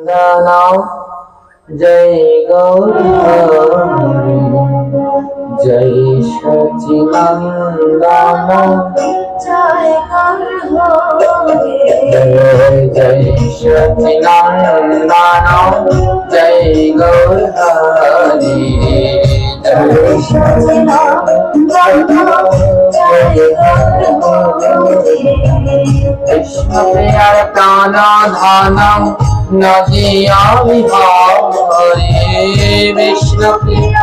दानव जय गौर जय सच्चिदानंद जय जय सच्चिदानंद जय गौर जय कृष्ण प्रिय प्राण धन नदिया विहारी विष्णु प्रिय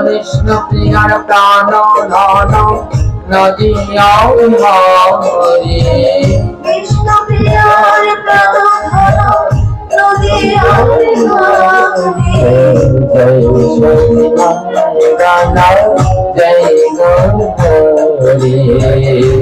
विष्णु प्रिय प्राण धन नदिया विहारी विष्णु प्रिय प्राण नदिया विहारी जय सच्चिदानंद जय गौरी जय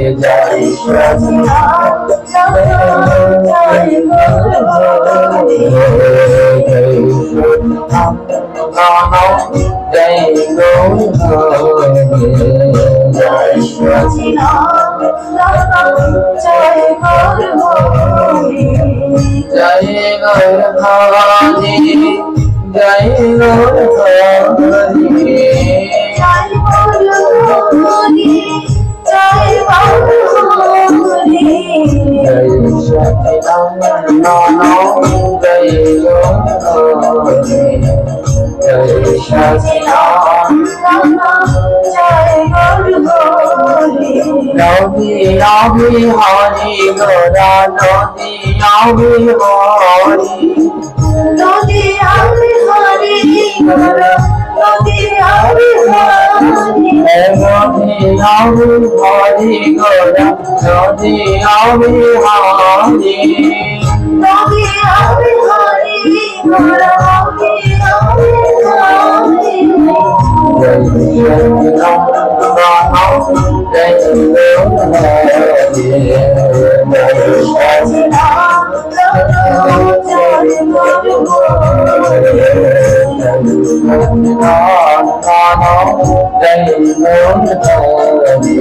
नदिया विहारी गोरा नदिया विहारी नदिया विहारी गोरा नदिया विहारी नदिया विहारी गोरा नदिया विहारी नदिया विहारी गोरा नदिया विहारी बिहारी गोरा नदी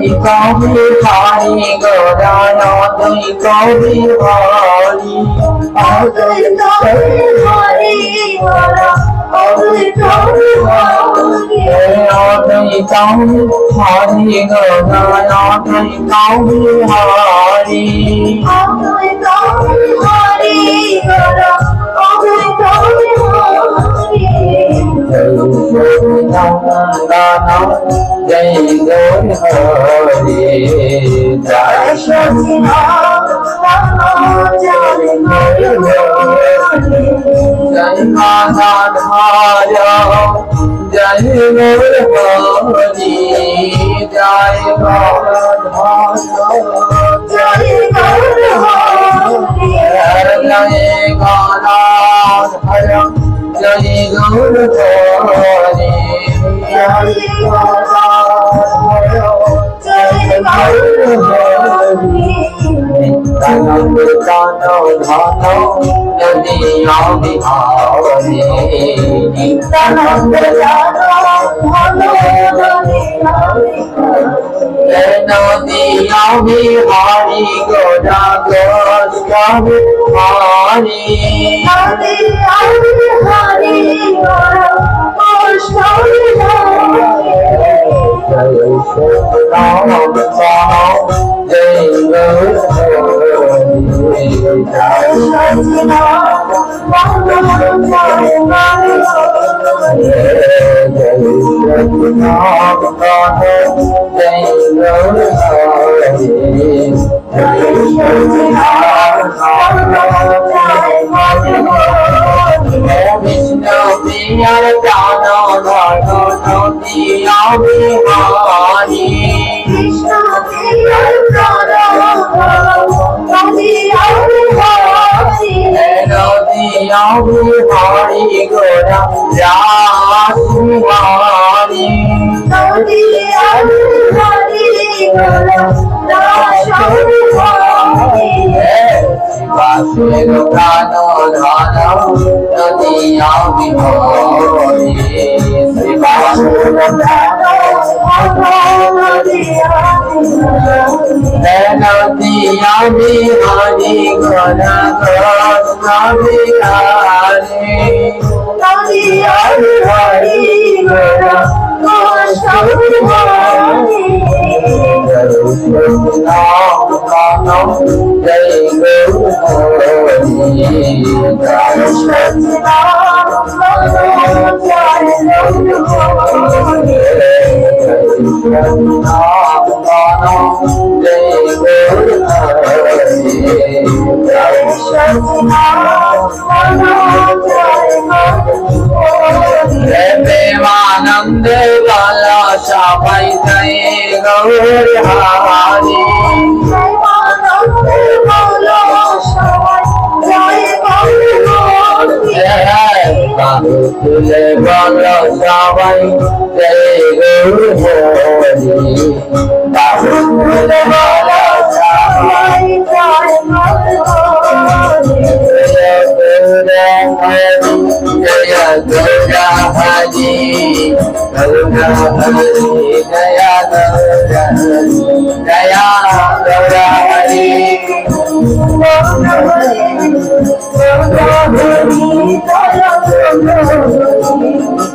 बिहारी हरि गौरानाथ बिहारी जय गौर हरि जय जय माता धारा जय गौर हरि जय गौर धारा जय गौर हरि जय गौर हरि जय गौर हरि नित्यानंद दानो धानो नदिया विहारी नित्यानंद नदिया विहारी गोरा गोरा विहारी नदिया विहारी गोरा जय राम जय गौर हरि जय विष्णु प्रिय प्राण धन नदिया विहारी कृष्ण प्रिय प्राण नदिया विहारी नदिया विहारी गोरा रासुहारी नदिया विहारी गोरा रासुहारी वासुदेव प्राण धन नदिया विहारी বিহারি গোরা কৃষ্ণ বিহারি হরি হরি গোরা কৃষ্ণ বিহারি জয় গৌর প্রেমানন্দ বালা সবাই জয় গৌর হারি তুলে বল সবাই জয় গৌর হরি তুলে বল সবাই জয় গৌর হরি গৌর হরি জয়া গৌর জয়া গৌর হরি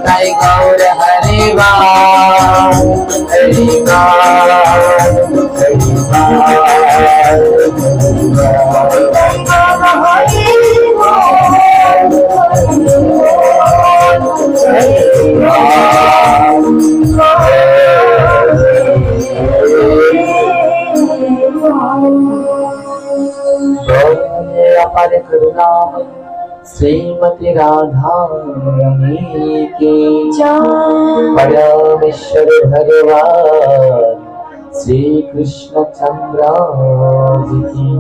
জয় গৌর হরি হরি अपार करुणामय श्रीमती राधा रानी की परमेश्वर भगवान श्री कृष्ण चंद्र जी की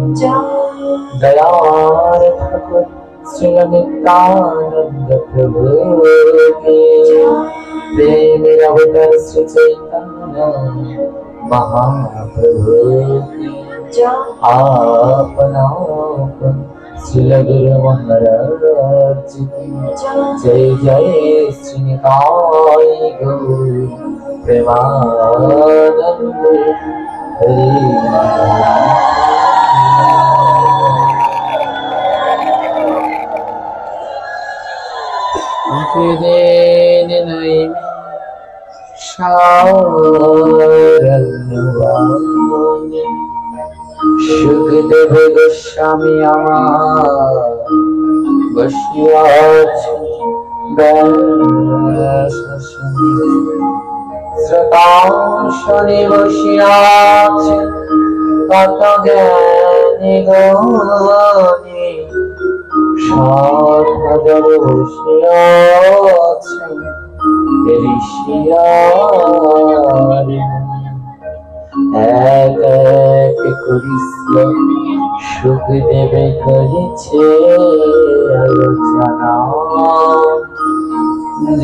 दयाल ठाकुर श्री नित्यानंद प्रभु की प्रेम अवतार श्री चैतन्य महाप्रभु की आपन श्री गुरु महाराज की जय जय श्री निताई गौर प्रेमानंद हरि दिन नहीं शारण्यवाणी সুখদেব গোস্বামী আমার বসিয়া আছে শ্রোতাশনে বসিয়া আছে কত জ্ঞানী গুণী ৭,০০০ বসিয়া আছে ঋষিয়ারি এক এক করিস্য সুখদেবে করেছে আলোচনা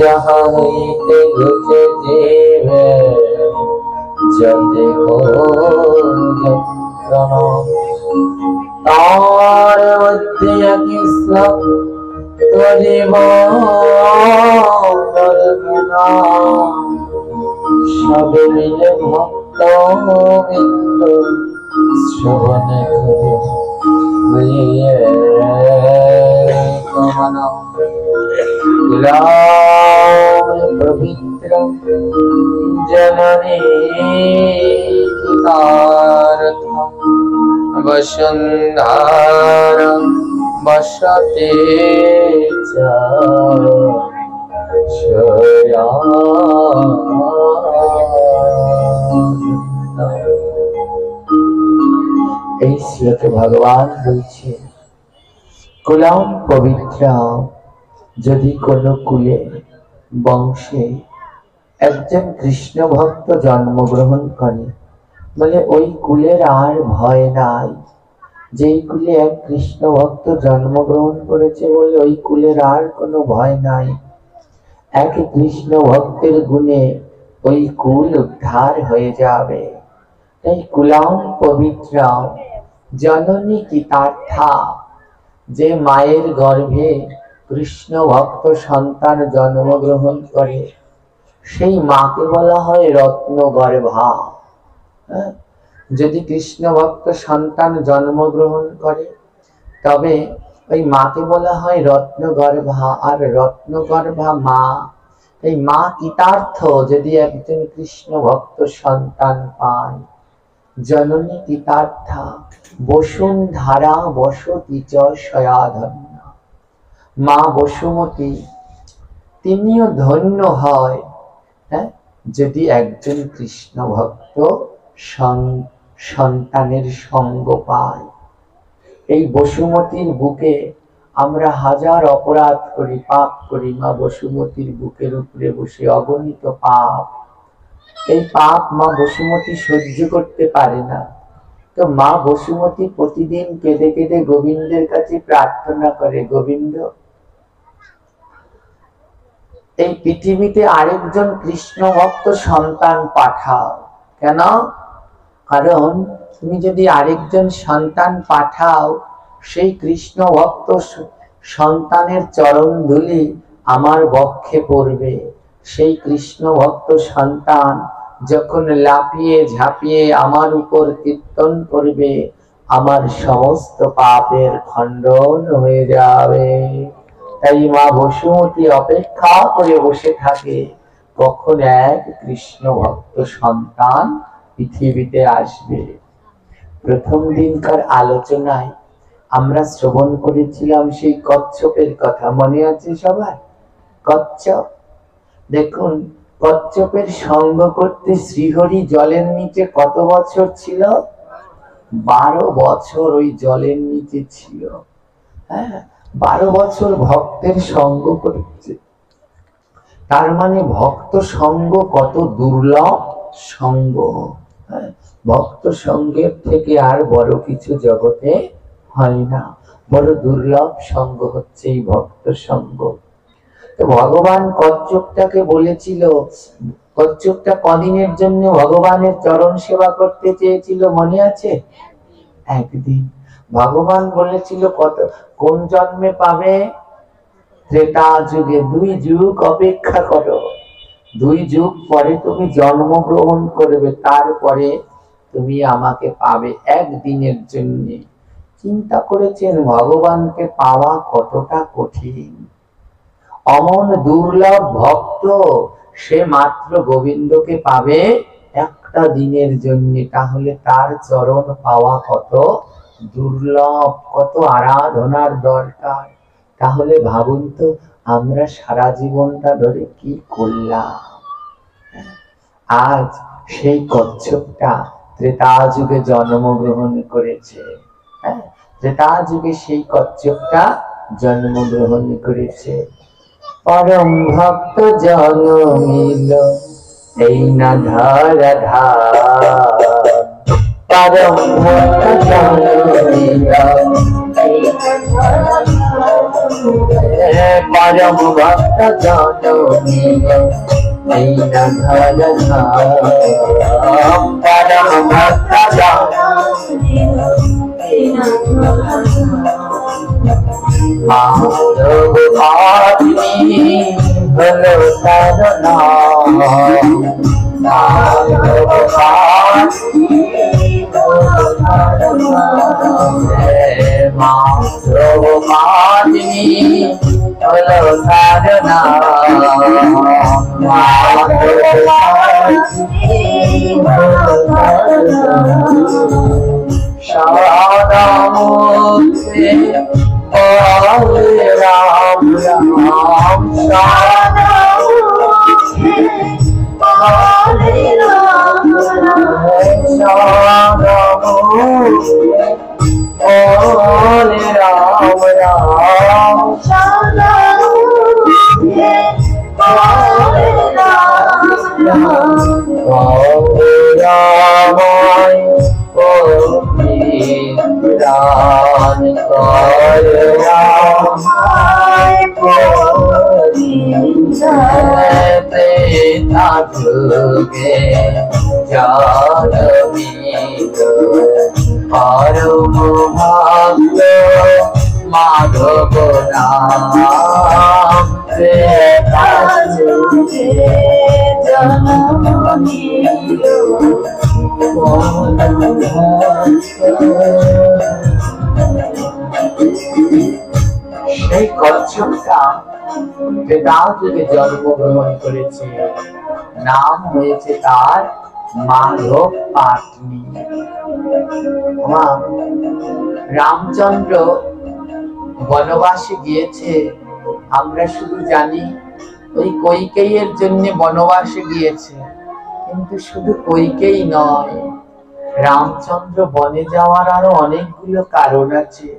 যাহা হইতে ঘটে দেবে যতে তার মধ্যে একই শ্লোক করিব সবে মিলে ভক্ত শ্রবণ করিয়ে পবিত্র জননী বসুন্ধরা বসতে এই শ্লোকে ভগবান বলছে কুলাম পবিত্র যদি কোনো কুলে বংশে একজন কৃষ্ণ ভক্ত জন্মগ্রহণ করে বলে ওই কুলের আর ভয় নাই। যেই কুলে এক কৃষ্ণ ভক্ত জন্মগ্রহণ করেছে বলে ওই কুলের আর কোনো ভয় নাই। এক কৃষ্ণ ভক্তের গুণে ওই কুল উদ্ধার হয়ে যাবে। তাই কুলাম পবিত্র জননী কৃতার্থা, যে মায়ের গর্ভে কৃষ্ণ ভক্ত সন্তান জন্মগ্রহণ করে সেই মাকে বলা হয় রত্ন গর্ভা। যদি কৃষ্ণ ভক্ত সন্তান জন্মগ্রহণ করে তবে ওই মাকে বলা হয় রত্নগর্ভা। আর রত্নগর্ভা মা, এই মা কৃতার্থ যদি একজন কৃষ্ণ ভক্ত সন্তান পায়। জননী কৃতার্থা বসুন্ধরা বসতি চ সয়াধন্য। মা বসুমতী তিনিও ধন্য হয়, হ্যাঁ, যদি একজন কৃষ্ণ ভক্ত সন্তানের সঙ্গ পায়। এই বসুমতীর বুকে আমরা হাজার অপরাধ করি, পাপ করি। মা বসুমতীর বুকের উপরে বসে অগণিত পাপ। এই পাপ মা বসুমতী সহ্য করতে পারে না। তো মা বসুমতী প্রতিদিন কেঁদে কেঁদে গোবিন্দের কাছে প্রার্থনা করে, গোবিন্দ এই পৃথিবীতে আরেকজন কৃষ্ণ ভক্ত সন্তান পাঠাও। কেন? কারণ তুমি যদি আরেকজন সন্তান পাঠাও, সেই কৃষ্ণ ভক্ত সন্তানের চরণ ধুলি আমার বক্ষে পড়বে। সেই কৃষ্ণ ভক্ত সন্তান যখন লাফিয়ে ঝাঁপিয়ে আমার উপর কীর্তন করবে, আমার সমস্ত পাপের খণ্ডন হয়ে যাবে। তাই মা বসুমতী অপেক্ষা করে বসে থাকে কখন এক কৃষ্ণ ভক্ত সন্তান পৃথিবীতে আসবে। প্রথম দিনকার আলোচনায় আমরা শ্রবণ করেছিলাম সেই কচ্ছপের কথা, মনে আছে সবার? কচ্ছপ, দেখুন কচ্ছপের সঙ্গ করতে শ্রীহরি জলের নিচে কত বছর ছিল? 12 বছর ওই জলের নিচে ছিল। হ্যাঁ, 12 বছর ভক্তের সঙ্গ করেছে। তার মানে ভক্ত সঙ্গ কত দুর্লভ সঙ্গ। হ্যাঁ, ভক্ত সঙ্গের থেকে আর বড় কিছু জগতে হয় না। বড় দুর্লভ সঙ্গ হচ্ছে এই ভক্ত সঙ্গ। তো ভগবান কচ্ছপটাকে বলেছিল, কচ্ছপটা কদিনের জন্য ভগবানের চরণ সেবা করতে চেয়েছিল, মনে আছে? একদিন। ভগবান বলেছিল কোন জন্মে পাবে? ত্রেতা যুগে। 2 যুগ অপেক্ষা করো, 2 যুগ পরে তুমি জন্মগ্রহণ করবে, তারপরে তুমি আমাকে পাবে একদিনের জন্য। চিন্তা করেছেন ভগবানকে পাওয়া কতটা কঠিন। অমন দুর্লভ ভক্ত, সে মাত্র গোবিন্দকে পাবে একটা দিনের জন্য। তাহলে তার চরণ পাওয়া কত দুর্লভ, কত আরাধনার দরকার। তাহলে ভাবুন তো আমরা সারা জীবনটা ধরে কি করলাম। আজ সেই কচ্ছপটা ত্রেতা যুগে জন্মগ্রহণ করেছে। হ্যাঁ, ত্রেতা যুগে সেই কচ্ছপটা জন্মগ্রহণ করেছে। পরম ভক্ত জন্মিল এই না ধরাধার। পরম ভক্ত জন্মিল, পরম ভক্ত জন্মিল এই না ধরাধার। পরম ভক্ত জন্মিল মাধব আদমি হলো তার নাম। মাধব আদমি হলো তার নাম। মাধব আদমি হলো তার নাম। মাধব আদমি হলো তার নাম। সাদা মুখে বলে রাম রাম। সাদা মুখে বলে রাম রাম। সাদা মুখে বলে রাম রাম। সাদা মুখে বলে রাম রাম। রামায় প্রাণ কর রামায় ত্রেতা যুগে জন্মিল পরম ভক্ত মাধব নাম। ত্রেতা যুগে নীল সেই কচ্ছপটা বেতাল যুগে জন্মগ্রহণ করেছে, নাম হয়েছে তার মাধব পাটনি। রামচন্দ্র বনবাসে গিয়েছে, আমরা শুধু জানি ওই কইকেয়ীর জন্য বনবাসে গিয়েছে, কিন্তু শুধু কইকেয়ী নয়, রামচন্দ্র বনে যাওয়ার আরো অনেকগুলো কারণ আছে।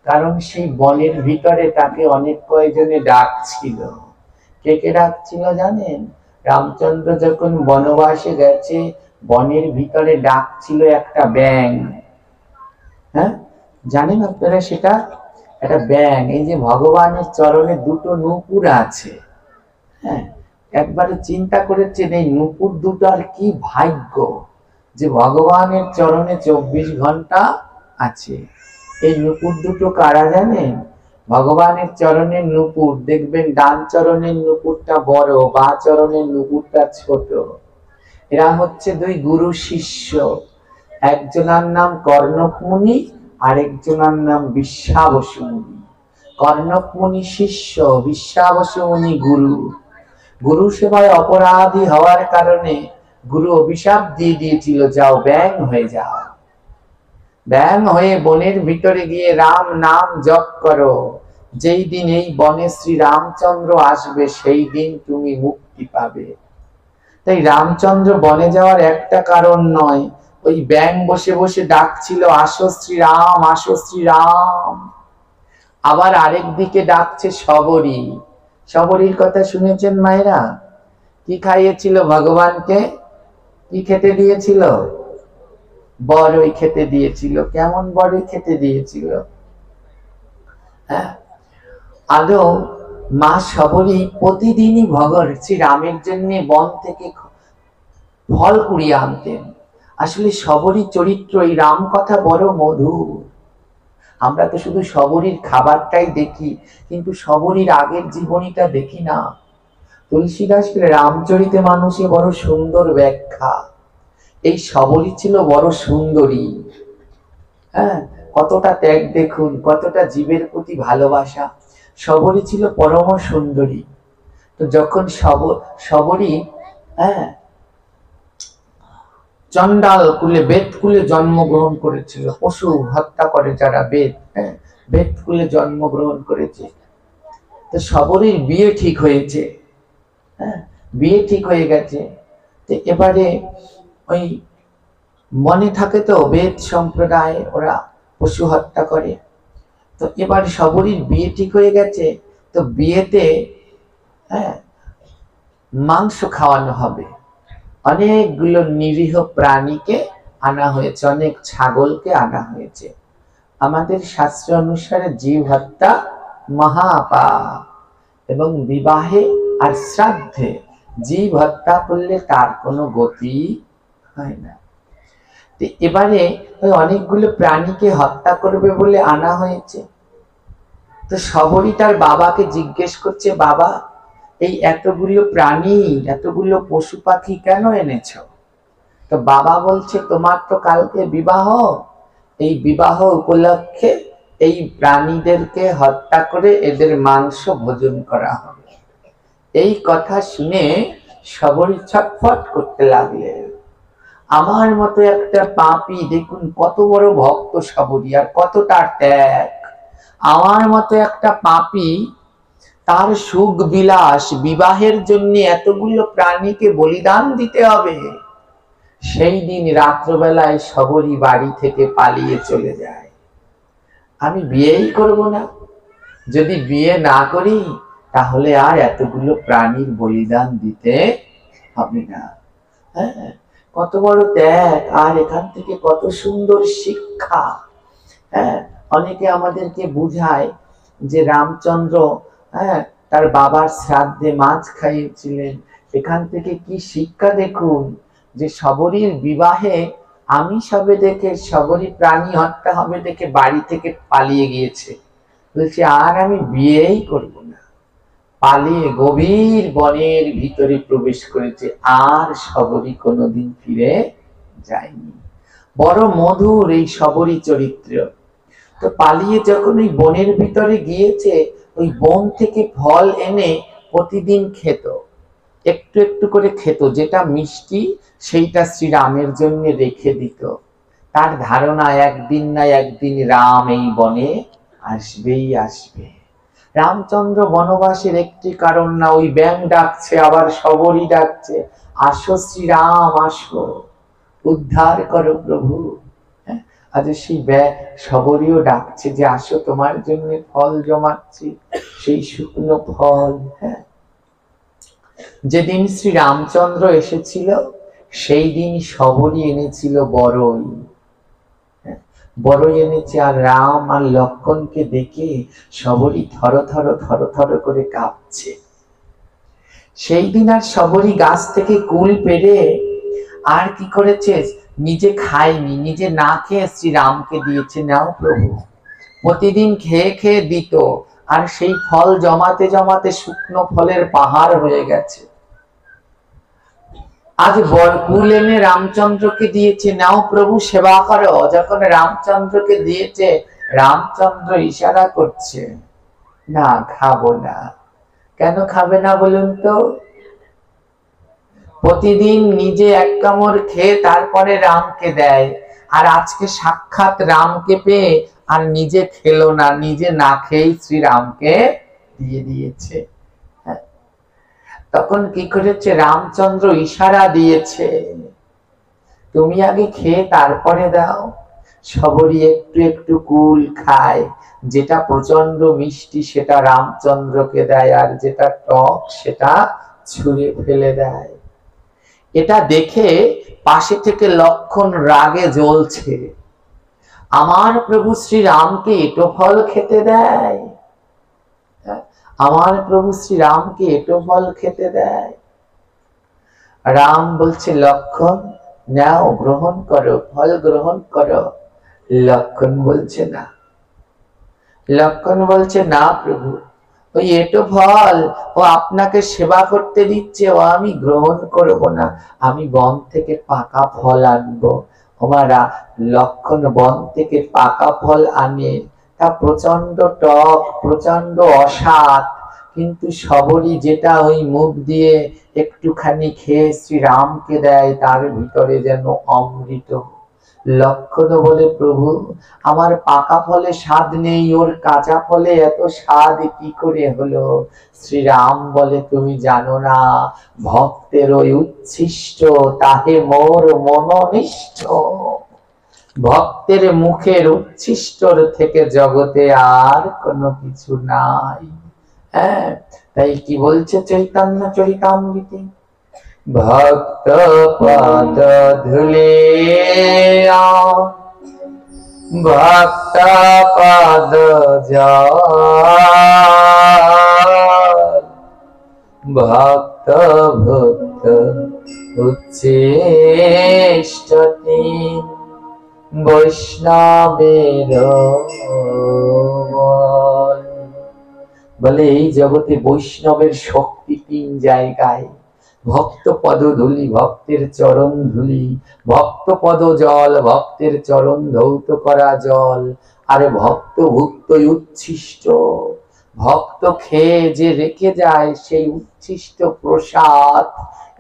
কারণ সেই বনের ভিতরে তাকে অনেক কয়জনে ডাকছিল। কে কে ডাকছিল জানেন? রামচন্দ্র যখন বনবাসে গেছে, বনের ভিতরে ডাকছিল একটা ব্যাঙ। হ্যাঁ, জানেন আপনারা সেটা? একটা ব্যাঙ। এই যে ভগবানের চরণে দুটো নূপুর আছে, হ্যাঁ, একবারে চিন্তা করেছেন এই নূপুর দুটার কি ভাগ্য যে ভগবানের চরণে 24 ঘন্টা আছে। এই নূপুর দুটো কারা জানেন? ভগবানের চরণের নূপুর দেখবেন, ডান চরণের নূপুরটা বড়, বাঁ চরণের নূপুরটা ছোট। এরা হচ্ছে দুই গুরু শিষ্য। একজনের নাম কর্ণক মুনি, আরেকজনের নাম বিশ্বাবসু মুনি। কর্ণক মুনি শিষ্য, বিশ্বাবসু মুনি গুরু। গুরু সেবায় অপরাধী হওয়ার কারণে গুরু অভিশাপ দিয়ে দিয়েছিল, যাও ব্যাঙ হয়ে যাও, ব্যাঙ হয়ে বনের ভিতরে গিয়ে রাম নাম জপ করো, যেই দিন এই বনে শ্রী রামচন্দ্র আসবে সেই দিন তুমি মুক্তি পাবে। তাই রামচন্দ্র বনে যাওয়ার একটা কারণ নয়, ওই ব্যাঙ বসে বসে ডাকছিল, আসো শ্রীরাম, আসো শ্রীরাম। আবার আরেক দিকে ডাকছে শবরী। শবরীর কথা শুনেছেন মায়েরা? কি খাইয়েছিল ভগবানকে? কি খেতে দিয়েছিল? বড়ই খেতে দিয়েছিল। কেমন বড়ই খেতে দিয়েছিল? হ্যাঁ, আদৌ মা শবরী প্রতিদিনই শ্রী রামের জন্য বন থেকে ফল কুড়িয়ে আনতেন। আসলে শবরীর চরিত্র, এই রাম কথা বড় মধুর। আমরা তো শুধু শবরীর খাবারটাই দেখি, কিন্তু শবরীর আগের জীবনীটা দেখি না। তুলসীদাস রামচরিতে মানুষে বড় সুন্দর ব্যাখ্যা। এই শবরী ছিল বড় সুন্দরী। হ্যাঁ, কতটা ত্যাগ দেখুন, কতটা জীবের প্রতি ভালোবাসা। শবরী ছিল পরম সুন্দরী। তো যখন শবরী হ্যাঁ চন্ডাল কুলে, বেদ কুলে জন্মগ্রহণ করেছিল, পশু হত্যা করে যারা বেদ, হ্যাঁ, বেদ কুলে জন্মগ্রহণ করেছে। তো শবরীর বিয়ে ঠিক হয়েছে, হ্যাঁ, বিয়ে ঠিক হয়ে গেছে। তো এবারে ওই মনে থাকে তো বেদ সম্প্রদায়, ওরা পশু হত্যা করে। তো এবার শবরীর বিয়ে ঠিক হয়ে গেছে। তো বিয়েতে হ্যাঁ মাংস খাওয়ানো হবে। অনেকগুলো নিরীহ প্রাণীকে আনা হয়েছে, অনেক ছাগলকে আনা হয়েছে। আমাদের শাস্ত্র অনুসারে জীব হত্যা মহাপাপ, এবং বিবাহে আর শ্রাদ্ধে জীব হত্যা করলে তার কোনো গতি হয় না। এবারে ওই অনেকগুলো প্রাণীকে হত্যা করবে বলে আনা হয়েছে। তো শবরী তার বাবাকে জিজ্ঞেস করছে, বাবা এই এতগুলো প্রাণী, এতগুলো পশু পাখি কেন এনেছ? তো বাবা বলছে, তোমার তো কালকে বিবাহ, এই বিবাহ উপলক্ষে এই প্রাণীদেরকে হত্যা করে এদের মাংস ভোজন করা হবে। এই কথা শুনে শবরী ছটফট করতে লাগলেন। আমার মতো একটা পাপী, দেখুন কত বড় ভক্ত শবরী, আর কতটা ত্যাগ। আমার মতো একটা পাপী, তার সুখ বিলাস বিবাহের জন্য এতগুলো প্রাণীকে বলিদান দিতে হবে। সেই দিন রাত্রবেলায় শবরী বাড়ি থেকে পালিয়ে চলে যায়। আমি বিয়েই করব না, যদি বিয়ে না করি তাহলে আর এতগুলো প্রাণীর বলিদান দিতে হবে না। হ্যাঁ, কত বড় ত্যাগ, আর এখান থেকে কত সুন্দর শিক্ষা। হ্যাঁ, অনেকে আমাদেরকে বুঝায় যে রামচন্দ্র হ্যাঁ তার বাবার শ্রাদ্ধে মাছ খাইয়েছিলেন। এখান থেকে কি শিক্ষা দেখুন, যে শবরীর বিবাহে আমিষ হবে দেখে, শবরী প্রাণী হত্যা হবে দেখে বাড়ি থেকে পালিয়ে গিয়েছে। বলছে আর আমি বিয়েই করব না। পালিয়ে গভীর বনের ভিতরে প্রবেশ করেছে, আর শবরী কোনোদিন ফিরে যায়নি। বড় মধুর এই শবরী চরিত্র। তো পালিয়ে যখন ওই বনের ভিতরে গিয়েছে, ওই বন থেকে ফল এনে প্রতিদিন খেত, একটু একটু করে খেত, যেটা মিষ্টি সেইটা শ্রীরামের জন্য রেখে দিত। তার ধারণা একদিন না একদিন রাম এই বনে আসবেই আসবে। রামচন্দ্র বনবাসের একটি কারণ না, ওই ব্যাং ডাকছে, আবার শবরী ডাকছে, আসো শ্রীরাম আসো, উদ্ধার করো প্রভু। আজ সেই শবরীও ডাকছে যে আসো, তোমার জন্য ফল জমাচ্ছি, সেই শুকনো ফল। হ্যাঁ, যেদিন শ্রী রামচন্দ্র এসেছিল সেই দিন শবরী এনেছিল বড়ই, বড়ই এনেছে। আর রাম আর লক্ষণকে দেখে শবরী থর করে কাঁপছে। সেই দিন আর শবরী গাছ থেকে কুল পেড়ে আর কি করেছে, নিজে খায়নি, নিজে না খেয়ে শ্রীরামকে দিয়েছে, নাও প্রভু। প্রতিদিন খেয়ে খেয়ে দিত, আর সেই ফল জমাতে জমাতে শুকনো ফলের পাহাড় হয়ে গেছে। আজ কুল এনে রামচন্দ্রকে দিয়েছে, নাও প্রভু সেবা করো। যখন রামচন্দ্রকে দিয়েছে, রামচন্দ্র ইশারা করছে, না খাবো না। কেন খাবে না বলুন তো? প্রতিদিন নিজে এক কামড় খেয়ে তারপরে রামকে দেয়, আর আজকে সাক্ষাৎ রামকে পেয়ে আর নিজে খেলো না, নিজে না খেয়েই শ্রীরামকে দিয়ে দিয়েছে। তখন কি করেছে, রামচন্দ্র ইশারা দিয়েছে, তুমি আগে খেয়ে তারপরে দাও। শবরী একটু একটু কুল খায়, যেটা প্রচন্ড মিষ্টি সেটা রামচন্দ্রকে দেয়, আর যেটা টক সেটা ছুঁড়ে ফেলে দেয়। এটা দেখে পাশে থেকে লক্ষণ রাগে জ্বলছে, আমার প্রভু শ্রীরামকে এটো ফল খেতে দেয়, আমার প্রভু শ্রীরামকে এটো ফল খেতে দেয়। রাম বলছে, লক্ষণ নাও, গ্রহণ করো, ফল গ্রহণ করো। লক্ষণ বলছে না, লক্ষণ বলছে না প্রভু, ওই এটো ফল ও আপনাকে সেবা করতে দিচ্ছে, ও আমি গ্রহণ করব না, আমি বন থেকে পাকা ফল আনবো। ওমারা লক্ষণ বন থেকে পাকা ফল আনে, তা প্রচন্ড টক, প্রচন্ড অসাদ, কিন্তু শবরী যেটা ওই মুখ দিয়ে একটুখানি খেয়ে শ্রীরামকে দেয়, তার ভিতরে যেন অমৃত। লক্ষণ বলে, প্রভু আমার পাকা ফলে স্বাদ নেই, ওর কাঁচা ফলে এত স্বাদ কি করে হলো? শ্রীরাম বলে, তুমি জানো না, ভক্তের ওই উচ্ছিষ্ট তাহে মোর মনোনিষ্ঠ। ভক্তের মুখের উচ্ছিষ্টর থেকে জগতে আর কোনো কিছু নাই। হ্যাঁ, তাই কি বলছে চৈতন্য চরিতামৃতে, ভক্ত পদ ধুলে ভক্ত পদ ভক্ত ভক্ত উচ্ছিষ্টতি বৈষ্ণবের বলে, এই জগতে বৈষ্ণবের শক্তি তিন জায়গায়। ভক্ত পদ ধুলি, ভক্তের চরণ ধুলি, ভক্ত পদ জল, ভক্তের চরণ ধৌত করা জল, আর ভক্ত ভুক্ত উচ্ছিষ্ট, ভক্ত খেয়ে যে রেখে যায় সেই উচ্ছিষ্ট প্রসাদ।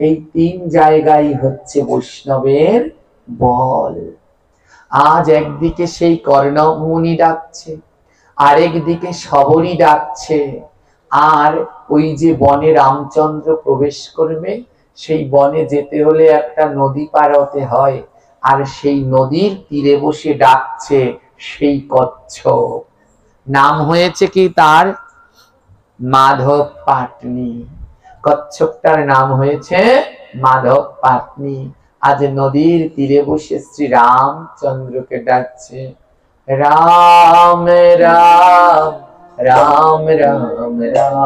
এই তিন জায়গায় হচ্ছে বৈষ্ণবের বল। আজ একদিকে সেই কর্ণমুনি ডাকছে, আরেক দিকে শবরী ডাকছে, আর ওই যে বনে রামচন্দ্র প্রবেশ করবে, সেই বনে যেতে হলে একটা নদী পার হতে হয়, আর সেই নদীর তীরে বসে ডাকছে সেই কচ্ছপ। নাম হয়েছে কি তার? মাধব পাটনি। কচ্ছপটার নাম হয়েছে মাধব পাটনি। আজ নদীর তীরে বসে শ্রী রামচন্দ্রকে ডাকছে, রাম রাম রাম রাম রাম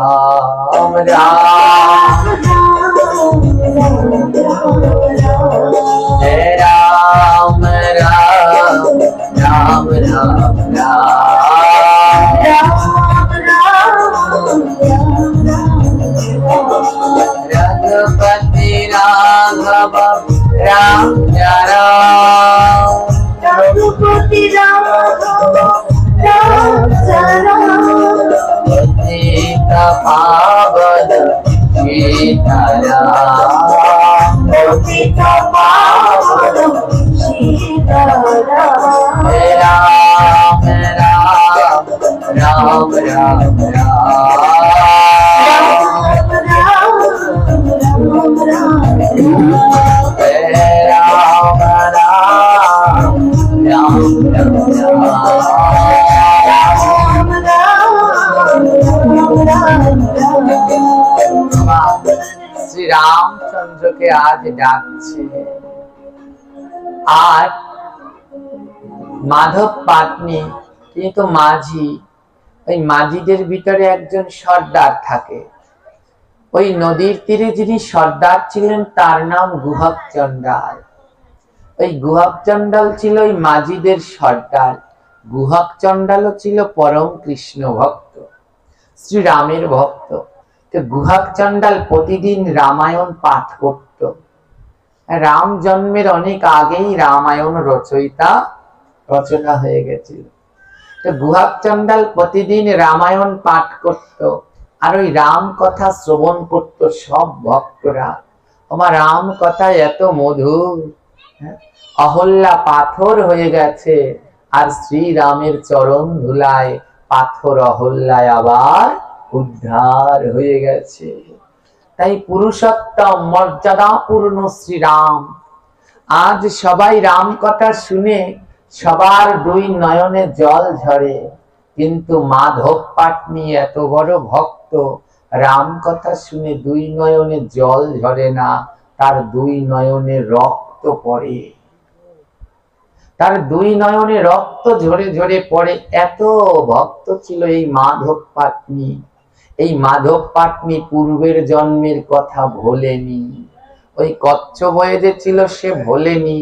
রাম রাম রাম রাম রাম রাঘব রাম রাম रघुपति राघव राम सीता पावन सीताराम सीता पावन सीताराम राम राम राम राम শ্রী রামচন্দ্রকে আজ ডাকছে। আর মাধব পাটনি কিন্তু মাঝি, ওই মাঝিদের ভিতরে একজন সর্দার থাকে। ওই নদীর তীরে যিনি সর্দার ছিলেন তার নাম গুহক চণ্ডাল। ওই গুহক চণ্ডাল ছিল ওই মাঝিদের সর্দার। গুহক চণ্ডালও ছিল পরম কৃষ্ণ ভক্ত, শ্রীরামের ভক্ত। তো গুহক চণ্ডাল প্রতিদিন রামায়ণ পাঠ করত। রাম জন্মের অনেক আগেই রামায়ণ রচনা হয়ে গেছিল। তো গুহক চণ্ডাল প্রতিদিন রামায়ণ পাঠ করত আর ওই রাম কথা শ্রবণ করত সব ভক্তরা। আমার রাম কথা এত মধুর, অহল্যা পাথর হয়ে গেছে আর শ্রীরামের চরণ ধুলায় পাথর অহল্যায় আবার উদ্ধার হয়ে গেছে। তাই পুরুষোত্তম মর্যাদাপূর্ণ শ্রীরাম। আজ সবাই রাম কথা শুনে সবার দুই নয়নে জল ঝরে, কিন্তু মাধব পাটনি এত বড় ভক্ত, রাম কথা শুনে দুই নয়নে জল ঝরে না, তার দুই নয়নে রক্ত পড়ে। তার দুই নয়নে রক্ত ঝরে ঝরে পড়ে। এত ভক্ত ছিল এই মাধব পাটনি। এই মাধব পাটনি পূর্বের জন্মের কথা ভোলেনি। ওই কচ্ছপে যে ছিল সে ভোলেনি।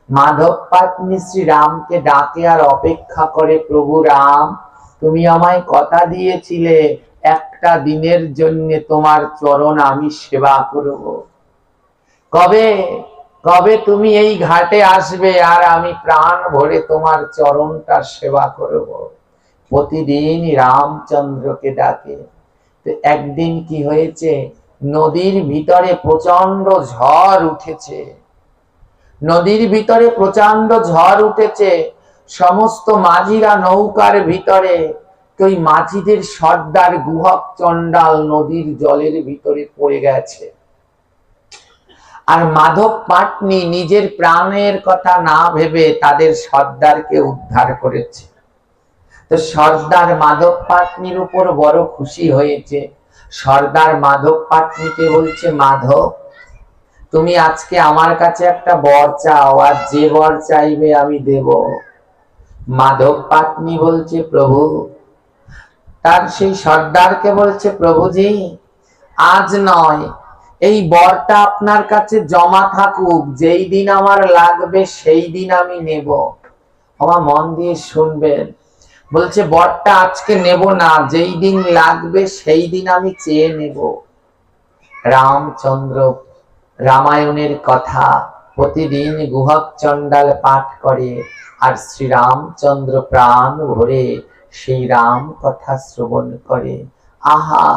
মাধব পাটনি শ্রীরামকে ডাকে আর অপেক্ষা করে, প্রভু রাম, তুমি আমায় কথা দিয়েছিলে একটা দিনের জন্য তোমার চরণ আমি সেবা করব। কবে কবে তুমি এই ঘাটে আসবে আর আমি প্রাণ ভরে তোমার চরণটা সেবা করব। প্রতিদিন রামচন্দ্রকে ডাকে। তো একদিন কি হয়েছে, নদীর ভিতরে প্রচন্ড ঝড় উঠেছে। নদীর ভিতরে প্রচন্ড ঝড় উঠেছে। সমস্ত মাঝিরা নৌকার ভিতরে। ওই মাঝিদের সর্দার গুহক চণ্ডাল নদীর জলের ভিতরে পড়ে গেছে। আর মাধব পাটনি নিজের প্রাণের কথা না ভেবে তাদের সর্দারকে উদ্ধার করেছে। তো সর্দার মাধব পাটনির উপর বড় খুশি হয়েছে। সর্দার মাধব পাটনিকে বলছে, মাধব, তুমি আজকে আমার কাছে একটা বর চাও, আর যে বর চাইবে আমি দেব। মাধব পাটনি বলছে, প্রভু, তার সেই সর্দারকে বলছে, প্রভুজি, আজ নয়, এই বরটা আপনার কাছে জমা থাকুক, যেই দিন আমার লাগবে সেই দিন আমি নেব। আমার মন দিয়ে শুনবেন। বলছে, বরটা আজকে নেব না, যেই দিন লাগবে সেই দিন আমি চেয়ে নেব। রামচন্দ্র রামায়ণের কথা প্রতিদিন গুহক চণ্ডাল পাঠ করে আর শ্রীরামচন্দ্র প্রাণ ভরে সেই রাম কথা শ্রবণ করে। আহা,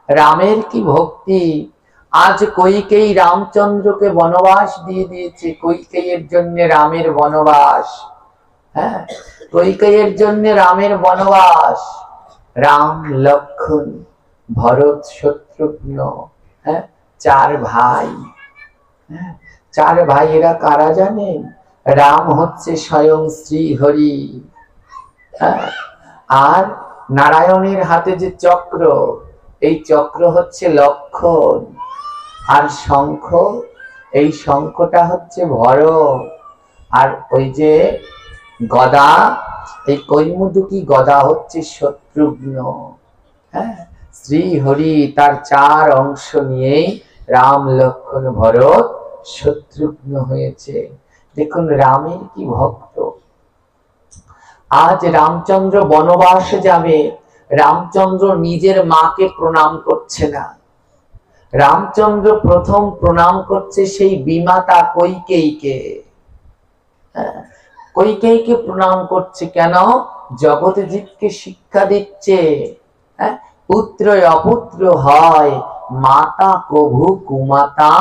রামের কি ভক্তি! আজ কইকেয়ী রামচন্দ্রকে বনবাস দিয়ে দিয়েছে। কইকেয়ীর জন্য রামের বনবাস। হ্যাঁ, কইকেয়ীর জন্য রামের বনবাস। রাম, লক্ষ্মণ, ভরত, শত্রুঘ্ন, হ্যাঁ, চার ভাই। হ্যাঁ, চার ভাই এরা কারা জানেন? রাম হচ্ছে স্বয়ং শ্রী হরি। হ্যাঁ, আর নারায়ণের হাতে যে চক্র, এই চক্র হচ্ছে লক্ষ্মণ। আর শঙ্খ, এই শঙ্খটা হচ্ছে ভরত। আর ওই যে গদা, এই কৈমুদুকি গদা হচ্ছে শত্রুঘ্ন। হ্যাঁ, শ্রী হরি তার চার অংশ নিয়েই রাম, লক্ষ্মণ, ভরত, শত্রুঘ্ন হয়েছে। দেখুন রামের কি ভক্ত। আজ রামচন্দ্র বনবাসে যাবে, রামচন্দ্র নিজের মাকে প্রণাম করছে না। রামচন্দ্র প্রথম প্রণাম করছে সেই বিমাতা কৈকেয়ীকে। কৈকেয়ীকে প্রণাম করছে কেন? জগৎজিৎকে শিক্ষা দিচ্ছে, পুত্র অপুত্র হয়, মাতা কভু কুমাতা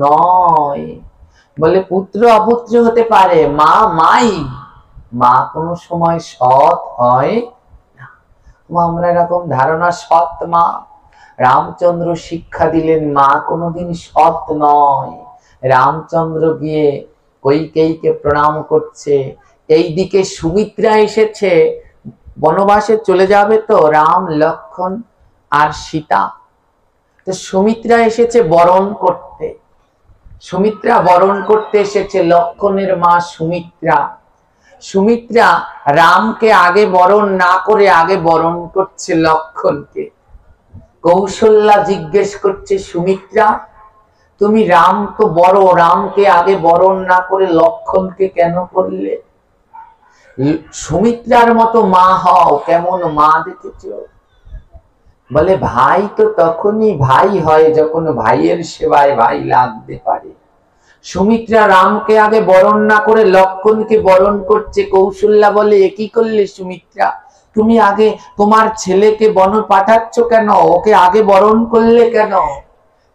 নয়। বলে পুত্র অপুত্র হতে পারে, মা মাই, মা কোনো সময় সৎ হয় না। আমরা এরকম ধারণা সৎ মা। রামচন্দ্র শিক্ষা দিলেন মা কোনোদিন সৎ নয়। রামচন্দ্র গিয়ে কৈকেয়ীকে প্রণাম করছে। এইদিকে সুমিত্রা এসেছে, বনবাসে চলে যাবে তো রাম লক্ষ্মণ আর সীতা। তো সুমিত্রা এসেছে বরণ করতে। সুমিত্রা বরণ করতে এসেছে, লক্ষ্মণের মা সুমিত্রা। সুমিত্রা রামকে আগে বরণ না করে আগে বরণ করছে লক্ষ্মণকে। কৌশল্যা জিজ্ঞেস করছে, সুমিত্রা তুমি রাম তো বড়, রামকে আগে বরণ না করে লক্ষ্মণকে কেন করলে? সুমিত্রার মতো মা হও। কেমন মা দেখেছ? বলে ভাই তো তখনই ভাই হয় যখন ভাইয়ের সেবায় ভাই লাগতে পারে। সুমিত্রা রামকে আগে বরণ না করে লক্ষ্মণকে বরণ করছে। কৌশল্যা বলে এ কি করলে সুমিত্রা? তুমি আগে তোমার ছেলেকে বন পাঠাচ্ছ কেন? ওকে আগে বরণ করলে কেন?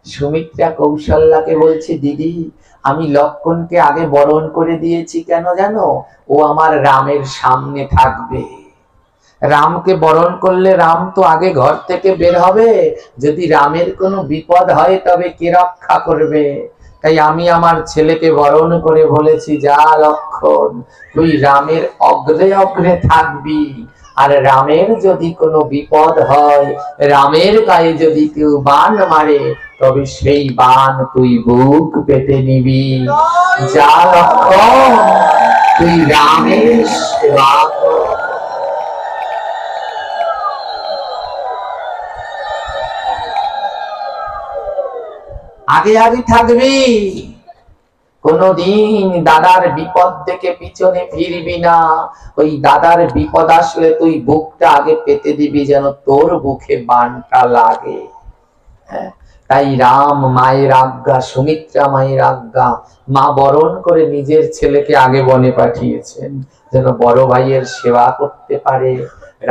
সুমিত্রা কৌশল্যাকে বলছে, দিদি আমি লক্ষ্মণকে আগে বরণ করে দিয়েছি কেন জানো? ও আমার রামের সামনে থাকবে। রামকে বরণ করলে রাম তো আগে ঘর থেকে বের হবে। যদি রামের কোনো বিপদ হয় তবে কে রক্ষা করবে? তাই আমি আমার ছেলেকে বরণ করে বলেছি, যা লক্ষ্মণ তুই রামের অগ্রে অগ্রে থাকবি। আর রামের যদি কোনো বিপদ হয়, রামের গায়ে যদি কেউ বান মারে, তবে সেই বান তুই বুক পেতে নিবি। যা লক্ষ্মণ তুই রামের সেবা কর। আগে আগে থাকবি, কোনদিন দাদার বিপদ থেকে পিছনে ফিরবি না। ওই দাদার বিপদ আসলে তুই বুকটা আগে পেতে দিবি, যেন তোর বুকে বানটা লাগে। তাই রাম মায়ের আজ্ঞা, সুমিত্রা মায়ের আজ্ঞা, মা বরণ করে নিজের ছেলেকে আগে বনে পাঠিয়েছেন, যেন বড় ভাইয়ের সেবা করতে পারে।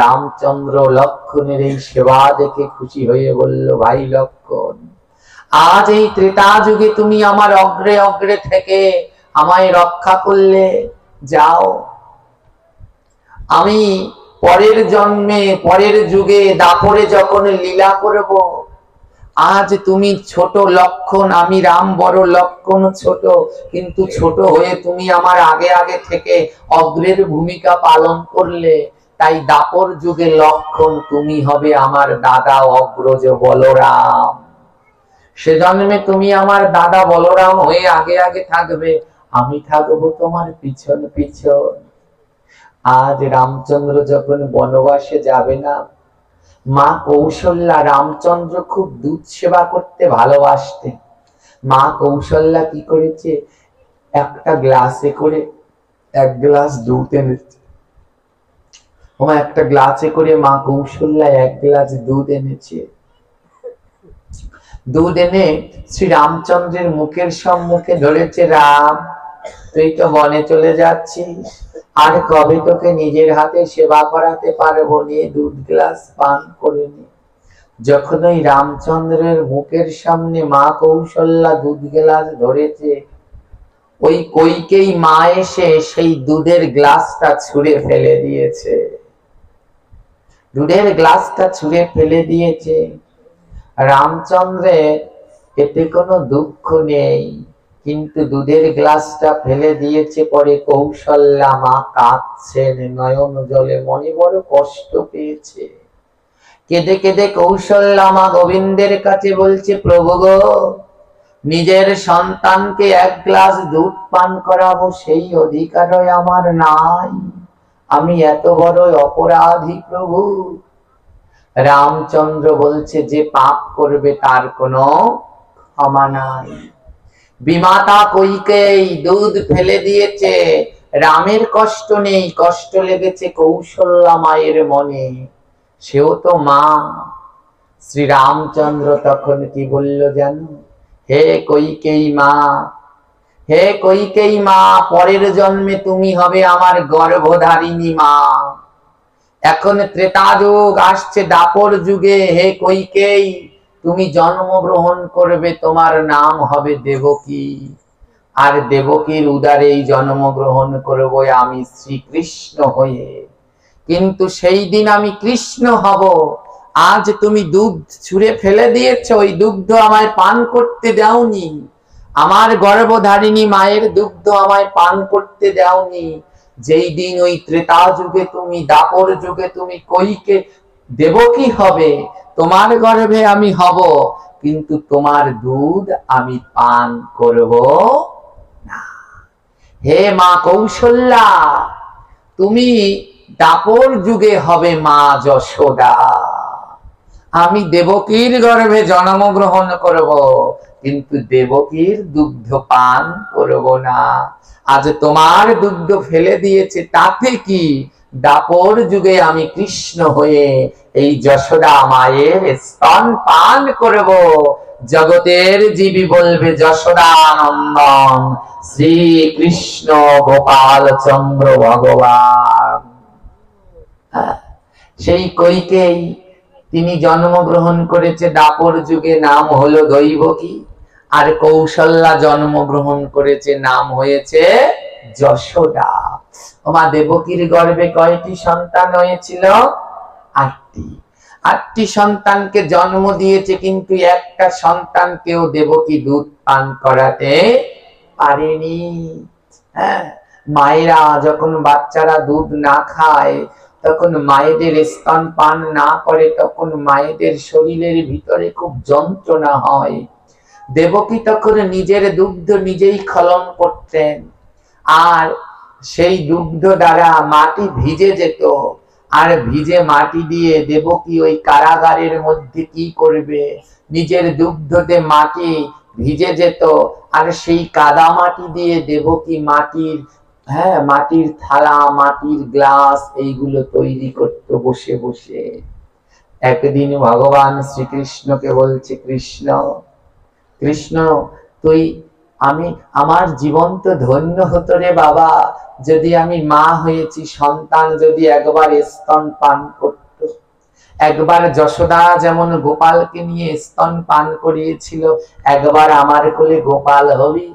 রামচন্দ্র লক্ষ্মণের এই সেবা দেখে খুশি হয়ে বলল, ভাই লক্ষ্মণ আজ এই ত্রেতা যুগে তুমি আমার অগ্রে অগ্রে থেকে আমায় রক্ষা করলে। যাও, আমি পরের জন্মে পরের যুগে দাপরে যখন লীলা করব, আজ তুমি ছোট লক্ষ্মণ, আমি রাম বড়, লক্ষ্মণ ছোট, কিন্তু ছোট হয়ে তুমি আমার আগে আগে থেকে অগ্রের ভূমিকা পালন করলে। তাই দাপর যুগে লক্ষ্মণ তুমি হবে আমার দাদা অগ্রজ বলরাম। সে জন্মে তুমি আমার দাদা বলরাম হয়ে আগে আগে থাকবে, আমি থাকবো তোমার পিছন পিছন। আজ রামচন্দ্র যখন বনবাসে যাবে না, মা কৌশল্যা, রামচন্দ্র খুব দুধ সেবা করতে ভালোবাসতেন। মা কৌশল্যা কি করেছে, একটা গ্লাসে করে এক গ্লাস দুধ এনেছে। একটা গ্লাসে করে মা কৌশল্যা এক গ্লাস দুধ এনেছে। দুধ এনে শ্রী রামচন্দ্রের মুখের সম্মুখে ধরেছে, রাম তুই তো বনে চলে যাচ্ছিস, আর কবে তোকে নিজের হাতে সেবা করাতে পারবো, নিয়ে দুধ গ্লাস পান করে নি। যখন ওই রামচন্দ্রের মুখের সামনে মা কৌশল্যা দুধ গ্লাস ধরেছে, ওই কৈকেয়ী মা এসে সেই দুধের গ্লাসটা ছুঁড়ে ফেলে দিয়েছে। দুধের গ্লাসটা ছুঁড়ে ফেলে দিয়েছে। রামচন্দ্রের এতে কোনো দুঃখ নেই, কিন্তু দুধের গ্লাসটা ফেলে দিয়েছে। পরে কৌশল্যা মা কাঁদছেন নয়ন জলে, মনে বড় কষ্ট পেয়েছে। কেঁদে কেঁদে কৌশল্যা মা গোবিন্দের কাছে বলছে, প্রভু গো, নিজের সন্তানকে এক গ্লাস দুধ পান করাবো সেই অধিকার আমার নাই, আমি এত বড় অপরাধী প্রভু। রামচন্দ্র বলছে, যে পাপ করবে তার কোনো ক্ষমা নাই। বিমাতা কৈকেয়ী দুধ ফেলে দিয়েছে, রামের কষ্ট নেই, কষ্ট লেগেছে কৌশল্যা মায়ের মনে। সেও তো মা, শ্রীরামচন্দ্র তখন কি বলল জানো? হে কৈকেয়ী মা, হে কৈকেয়ী মা, পরের জন্মে তুমি হবে আমার গর্ভধারিণী মা। এখন ত্রেতা যুগ আসছে, দাপর যুগে, হে কৈকেয়ী তুমি জন্মগ্রহণ করবে, তোমার নাম হবে দেবকী। আর দেবকীর উদারেই জন্মগ্রহণ করব আমি শ্রীকৃষ্ণ হয়ে। কিন্তু সেই দিন আমি কৃষ্ণ হব। আজ তুমি দুধ ছুঁড়ে ফেলে দিয়েছ, ওই দুগ্ধ আমায় পান করতে দাওনি, আমার গর্ভধারিণী মায়ের দুগ্ধ আমায় পান করতে দাওনি। যেই দিন ওই ত্রেতা যুগে তুমি, দাপর যুগে তুমি কৈকে দেবকী হবে, তোমার গর্ভে আমি হব, কিন্তু তোমার দুধ আমি পান করব না। হে মা কৌশল্যা, তুমি দাপর যুগে হবে মা যশোদা, আমি দেবকীর গর্ভে জন্মগ্রহণ করব, কিন্তু দেবকীর দুগ্ধ পান করব না। আজ তোমার দুগ্ধ ফেলে দিয়েছে, তাতে কি? দাপর যুগে আমি কৃষ্ণ হয়ে এই যশোদা মায়ের স্তন পান করব। জগতের জীবী বলবে যশোদানন্দন শ্রীকৃষ্ণ গোপাল চন্দ্র ভগবান। সেই কৈকেয়ী তিনি জন্মগ্রহণ করেছে দাপর যুগে, নাম হলো দৈবকী। আর কৌশল্যা জন্মগ্রহণ করেছে, নাম হয়েছে যশোদা। মা দেবকীর গর্ভে কয়টি সন্তান হয়েছিল? 8টি। 8টি সন্তানকে জন্ম দিয়েছে, কিন্তু একটা সন্তানকেও দেবকী দুধ পান করাতে পারেনি। হ্যাঁ, মায়েরা যখন বাচ্চারা দুধ না খায়, তখন মায়েদের স্তন পান না করে, তখন মায়েদের শরীরের ভিতরে খুব যন্ত্রণা হয়। দেবকী তখন নিজের দুগ্ধ নিজেই খলন করতেন, আর সেই দুগ্ধ দ্বারা মাটি ভিজে যেত। আর ভিজে মাটি দিয়ে দেবকী ওই কারাগারের মধ্যে কি করবে? নিজের দুগ্ধতে মাটি ভিজে যেত, আর সেই কাদা মাটি দিয়ে দেবকী মাটির থালা, মাটির গ্লাস এইগুলো তৈরি করত বসে বসে। একদিন ভগবান শ্রীকৃষ্ণকে বলছে, কৃষ্ণ কৃষ্ণ তুই, আমার জীবন তো ধন্য হতো রে বাবা, যদি আমি মা হয়েছি, সন্তান যদি একবার স্তন পান করত। একবার যশোদা যেমন গোপালকে নিয়ে স্তন পান করিয়েছিল, একবার আমার কোলে গোপাল হবি?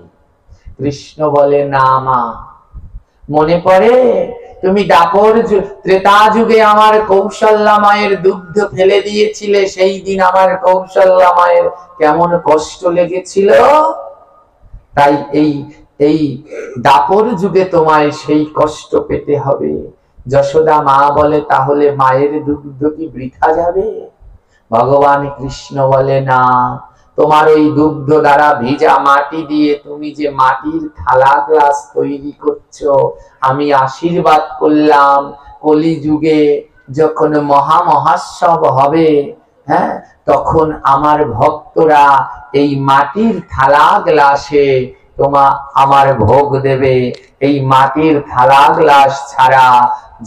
কৃষ্ণ বলে, না মা, মনে পড়ে তুমি দাপর ত্রেতা যুগে আমার কৌশল্যা মায়ের দুগ্ধ ফেলে দিয়েছিলে, সেই দিন আমার কৌশল্যা মায়ের কেমন কষ্ট লেগেছিল। তাই এই দাপর যুগে তোমায় সেই কষ্ট পেতে হবে। যশোদা মা বলে, তাহলে মায়ের দুগ্ধ কি বৃথা যাবে? ভগবান কৃষ্ণ বলে, না, তোমার ওই দুগ্ধ দ্বারা ভিজা মাটি দিয়ে তুমি যে মাটির থালা গ্লাস তৈরি করছো, আমি আশীর্বাদ করলাম কলিযুগে যখন মহামহোৎসব হবে, হ্যাঁ, তখন আমার ভক্তরা এই মাটির থালা গ্লাসে আমার ভোগ দেবে। এই মাটির থালা গ্লাস ছাড়া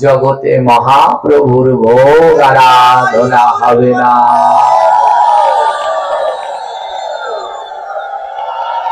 জগতে মহাপ্রভুর ভোগ আরাধনা হবে না।